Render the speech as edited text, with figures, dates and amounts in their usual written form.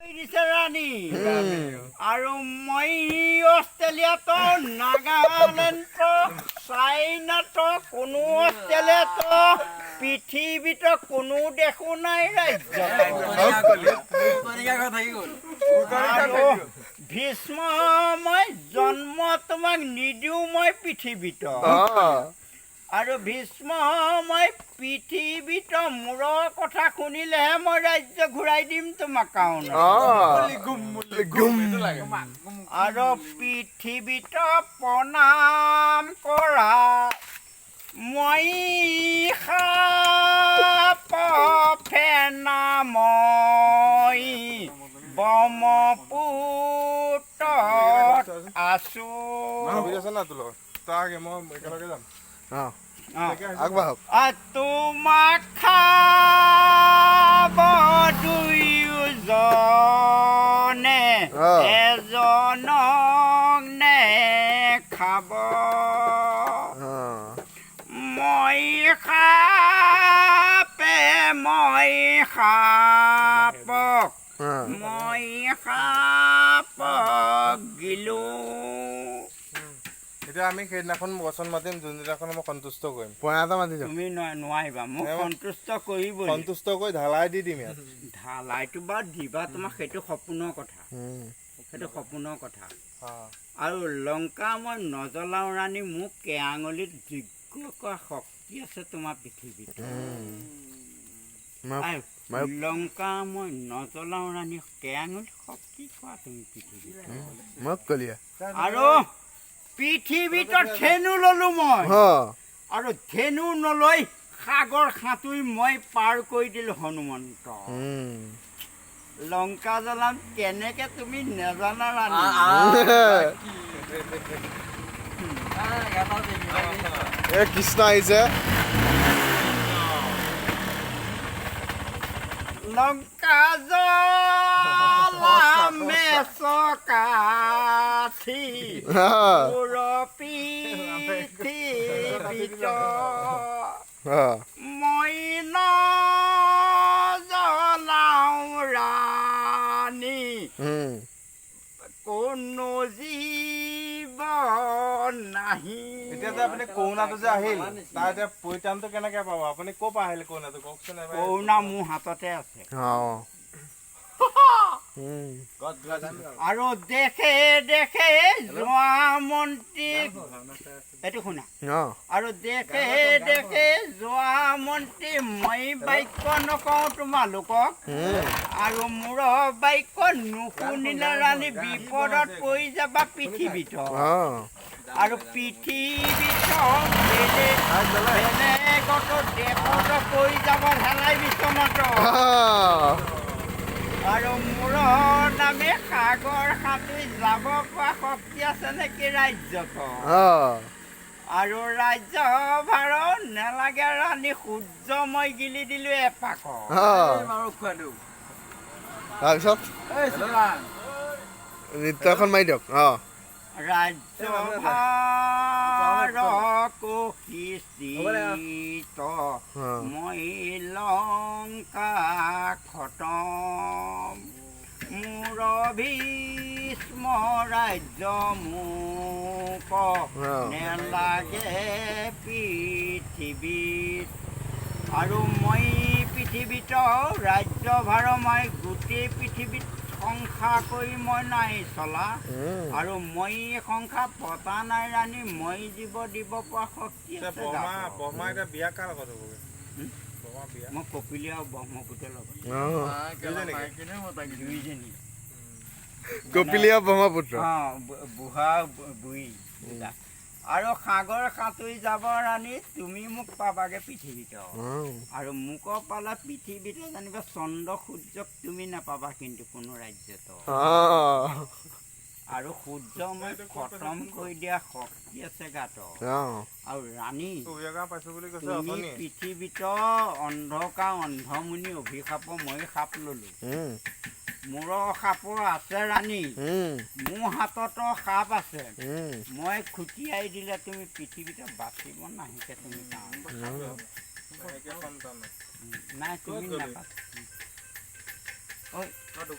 ৰাণী আৰু মই অষ্ট্ৰেলিয়াতো নাগালেণ্ডতো চাইনাতো কোনো অষ্ট্ৰেলিয়াতো পৃথিৱীতো কোনো দেখো নাই ৰাজ্য আৰু ভীষ্ম মই জন্ম তোমাক নিদিওঁ মই পৃথিৱীত আৰু ভীষ্ম মই পৃথিৱীত মূৰৰ কথা শুনিলেহে মই ৰাজ্য ঘূৰাই দিম তোমাক আৰু পৃথিৱীত প্ৰণাম কৰা মই ফেনাময় ব্ৰহ্মপুত্ৰত আছো তোমাক খাব দুয়োজনে এজনক নে খাব মই সাপে মই সাপক গিলো এতিয়া আমি সেইদিনাখন বচন মাতিম যোনদিনাখন মই সন্তুষ্ট কৰিম পয়াটা মাতি যাম তুমি নোৱাৰিবা মোক সন্তুষ্ট কৰিবই সন্তুষ্ট কৰি ঢালাই দি দিম ইয়াত ঢালাইটো বাৰু দিবা তোমাক সেইটো সপোনৰ কথা আৰু লংকা মই নজ্বলাওঁ ৰাণী মোক কেৰাঙলিত যোগ্য কৰা শক্তি আছে তোমাৰ পৃথিৱীত লংকা মই নজ্বলাওঁ ৰাণী কেৰাঙলিত শক্তি কৰা তুমি পৃথিৱীত আৰু পৃথিৱীত ধেনু ললো মই আৰু ধেনু নলৈ সাগৰ সাঁতুৰি মই পাৰ কৰি দিলো হনুমন্ত লংকা জ্বলাম কেনেকে তুমি নেজানা ৰাণী কৃষ্ণ আহিছে লংকা জ্বলামে চকাঠি পৃথিৱীত মই নজ্বলাওঁ ৰাণী কোনো জীৱ নাহি এতিয়া যে আপুনি কৰোণাটো যে আহিল তাৰ এতিয়া পৰিত্ৰাণটো কেনেকে পাব আপুনি ক'ৰ পৰা আহিলে কৰোণাটো কওকচোন কৰোণা মোৰ হাততে আছে আৰু দেখে দেখে যোৱা মন্ত্ৰী এইটো শুনা আৰু দেখে দেখে যোৱা মন্ত্ৰী মই বাক্য নকওঁ তোমালোকক আৰু মোৰ বাক্য নুশুনিলে ৰাণী বিপদত পৰি যাবা পৃথিৱীত আৰু পৃথিৱীত বেলেগতো দেশত পৰি যাব ঢালাই বিশ্বমত আৰু মোৰ নামে সাগৰ সাঁতুৰি যাব পৰা শক্তি আছে নেকি ৰাজ্যত আৰু ৰাজ্য ভাৰ নেলাগে ৰাণী সূৰ্য মই গিলি দিলো এপাক তাৰপিছত নৃত্যখন মাৰি দিয়ক ৰাজ্য ভাৰ কৃষ্টিত মই লংকা খতম মোৰ ভীষ্ম ৰাজ্য মোক নেলাগে পৃথিৱীত আৰু মই পৃথিৱীত ৰাজ্য ভাৰ মই গোটেই পৃথিৱীত সংসাৰ কৰি মই নাই চলা আৰু মই সংসাৰ পতা নাই ৰাণী মই জীৱ দিব পৰা শক্তি আছে মই কপিলী আৰু ব্ৰহ্মপুত্ৰৰ লগত দুইজনী কপিলী আৰু ব্ৰহ্মপুত্ৰ বুঢ়া বুঢ়ী আৰু সাগৰ সাঁতুৰি যাব ৰাণী তুমি মোক পাবাগে পৃথিৱীত আৰু মোক পালা পৃথিৱীতে জানিবা চন্দ্ৰ সূৰ্যক তুমি নাপাবা কিন্তু কোনো ৰাজ্যত আৰু সূৰ্য মই খতম কৰি দিয়া শক্তি আছে গাত আৰু ৰাণী তুমি পৃথিৱীত অন্ধকাৰ অন্ধমুনি অভিশাপ মই সাপ ললো মোৰ সাপৰ আছে ৰাণী মোৰ হাততো সাপ আছে মই খুটিয়াই দিলে তুমি পৃথিৱীতে বাচিব নাহিকে তুমি নাই তুমি নাপাবা